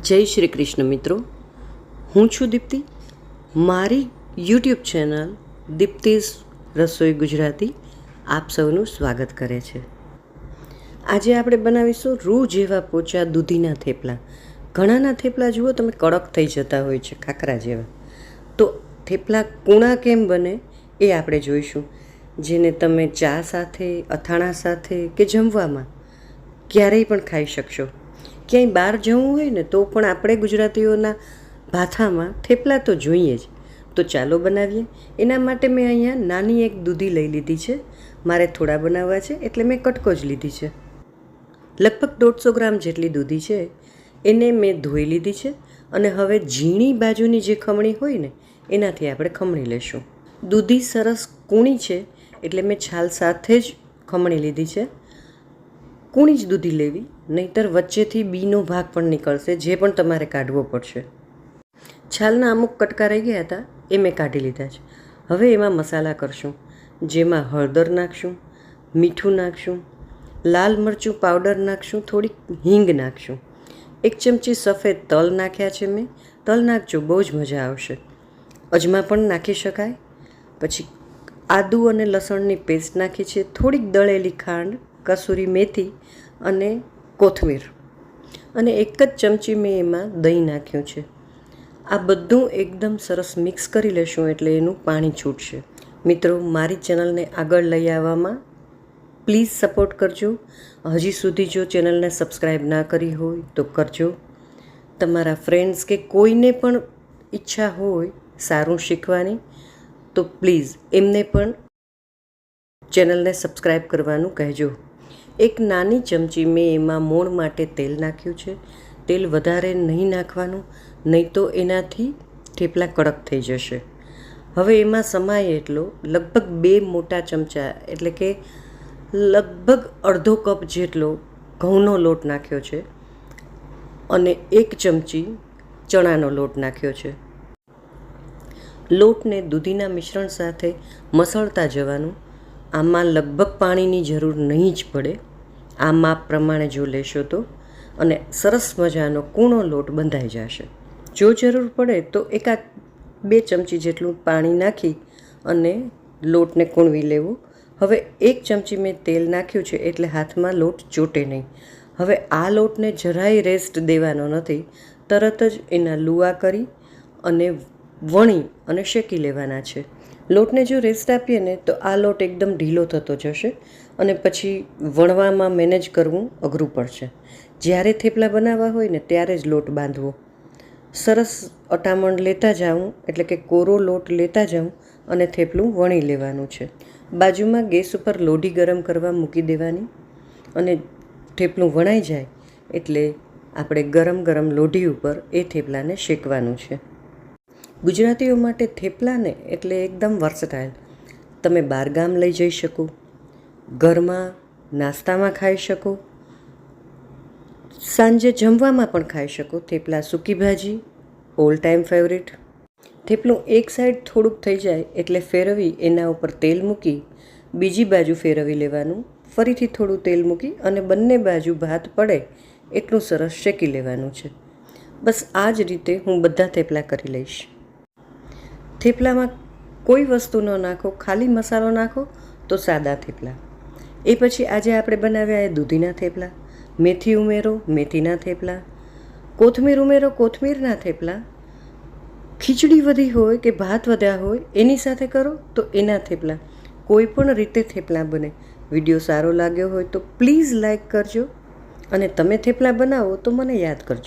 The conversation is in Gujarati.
જય શ્રી કૃષ્ણ મિત્રો, હું છું દીપ્તિ. મારી યુટ્યુબ ચેનલ દીપ્તિઝ રસોઈ ગુજરાતી આપ સૌનું સ્વાગત કરે છે. આજે આપણે બનાવીશું રૂ જેવા પોચા દૂધીના થેપલા. ઘણાના થેપલા જુઓ તમે કડક થઈ જતા હોય છે, ખાખરા જેવા. તો થેપલા કૂણા કેમ બને એ આપણે જોઈશું, જેને તમે ચા સાથે, અથાણા સાથે કે જમવામાં ક્યારેય પણ ખાઈ શકશો. ક્યાંય બહાર જવું હોય ને તો પણ આપણે ગુજરાતીઓના ભાથામાં થેપલા તો જોઈએ જ. તો ચાલો બનાવીએ. એના માટે મેં અહીંયા નાની એક દૂધી લઈ લીધી છે. મારે થોડા બનાવવા છે એટલે મેં કટકો જ લીધી છે. લગભગ 150 ગ્રામ જેટલી દૂધી છે. એને મેં ધોઈ લીધી છે અને હવે ઝીણી બાજુની જે ખમણી હોય ને એનાથી આપણે ખમણી લેશું. દૂધી સરસ કૂણી છે એટલે મેં છાલ સાથે જ ખમણી લીધી છે. કૂણી જ દૂધી લેવી, નહીંતર વચ્ચેથી બીનો ભાગ પણ નીકળશે, જે પણ તમારે કાઢવો પડશે. છાલના અમુક કટકા રહી ગયા હતા એ મેં કાઢી લીધા છે. હવે એમાં મસાલા કરશું, જેમાં હળદર નાખશું, મીઠું નાખશું, લાલ મરચું પાવડર નાખશું, થોડીક હિંગ નાખશું. 1 ચમચી સફેદ તલ નાખ્યા છે મેં. તલ નાખજો, બહુ જ મજા આવશે. અજમા પણ નાખી શકાય. પછી આદું અને લસણની પેસ્ટ નાખી છે, થોડીક દળેલી ખાંડ, કસૂરી મેથી અને કોથમીર, અને 1 જ ચમચી મેં એમાં દહીં નાખ્યું છે. આ બધું એકદમ સરસ મિક્સ કરી લેશું એટલે એનું પાણી છૂટશે. મિત્રો, મારી ચેનલને આગળ લઈ આવવામાં પ્લીઝ સપોર્ટ કરજો. હજી સુધી જો ચેનલને સબસ્ક્રાઈબ ના કરી હોય તો કરજો. તમારા ફ્રેન્ડ્સ કે કોઈને પણ ઈચ્છા હોય સારું શીખવાની તો પ્લીઝ એમને પણ ચેનલને સબસ્ક્રાઈબ કરવાનું કહેજો. 1 નાની ચમચી મેં એમાં મોણ માટે તેલ નાખ્યું છે. તેલ વધારે નહીં નાખવાનું, નહીં તો એનાથી થેપલા કડક થઈ જશે. હવે એમાં સમાય એટલો લગભગ 2 મોટા ચમચા એટલે કે લગભગ અડધો કપ જેટલો ઘઉંનો લોટ નાખ્યો છે અને 1 ચમચી ચણાનો લોટ નાખ્યો છે. લોટને દૂધીના મિશ્રણ સાથે મસળતા જવાનું. આમાં લગભગ પાણીની જરૂર નહીં જ પડે. આ માપ પ્રમાણે જો લેશો તો, અને સરસ મજાનો કૂણો લોટ બંધાઈ જશે. જો જરૂર પડે તો 1-2 ચમચી જેટલું પાણી નાખી અને લોટને કૂણવી લેવો. હવે 1 ચમચી મેં તેલ નાખ્યું છે એટલે હાથમાં લોટ ચોટે નહીં. હવે આ લોટને જરાય રેસ્ટ દેવાનો નથી, તરત જ એના લુઆ કરી અને વણી અને શેકી લેવાના છે. લોટને જો રેસ્ટ આપીએ ને તો આ લોટ એકદમ ઢીલો થતો જશે અને પછી વણવામાં મેનેજ કરવું અઘરું પડશે. જ્યારે થેપલા બનાવવા હોય ને ત્યારે જ લોટ બાંધવો. સરસ અટામણ લેતા જાઉં એટલે કે કોરો લોટ લેતા જાઉં અને થેપલું વણી લેવાનું છે. બાજુમાં ગેસ ઉપર લોઢી ગરમ કરવા મૂકી દેવાની અને થેપલું વણાઈ જાય એટલે આપણે ગરમ ગરમ લોઢી ઉપર એ થેપલાને શેકવાનું છે. ગુજરાતીઓ માટે થેપલાને એટલે એકદમ વર્સટાઇલ. તમે બહારગામ લઈ જઈ શકો, ઘરમાં નાસ્તામાં ખાઈ શકો, સાંજે જમવામાં પણ ખાઈ શકો. થેપલા સૂકી ભાજી ઓલ ટાઈમ ફેવરિટ. થેપલું એક સાઈડ થોડુંક થઈ જાય એટલે ફેરવી એના ઉપર તેલ મૂકી બીજી બાજુ ફેરવી લેવાનું. ફરીથી થોડું તેલ મૂકી અને બંને બાજુ ભાત પડે એટલું સરસ શેકી લેવાનું છે. બસ આ જ રીતે હું બધા થેપલા કરી લઈશ. થેપલામાં કોઈ વસ્તુ ન નાખો, ખાલી મસાલો નાખો તો સાદા થેપલા. એ પછી આજે આપણે બનાવ્યા એ દૂધીના થેપલા. મેથી ઉમેરો, મેથીના થેપલા. કોથમીર ઉમેરો, કોથમીરના થેપલા. ખીચડી વધી હોય કે ભાત વધ્યા હોય એની સાથે કરો તો એના થેપલા. કોઈ પણ રીતે થેપલા બને. વિડીયો સારો લાગ્યો હોય તો પ્લીઝ લાઈક કરજો અને તમે થેપલા બનાવો તો મને યાદ કરજો.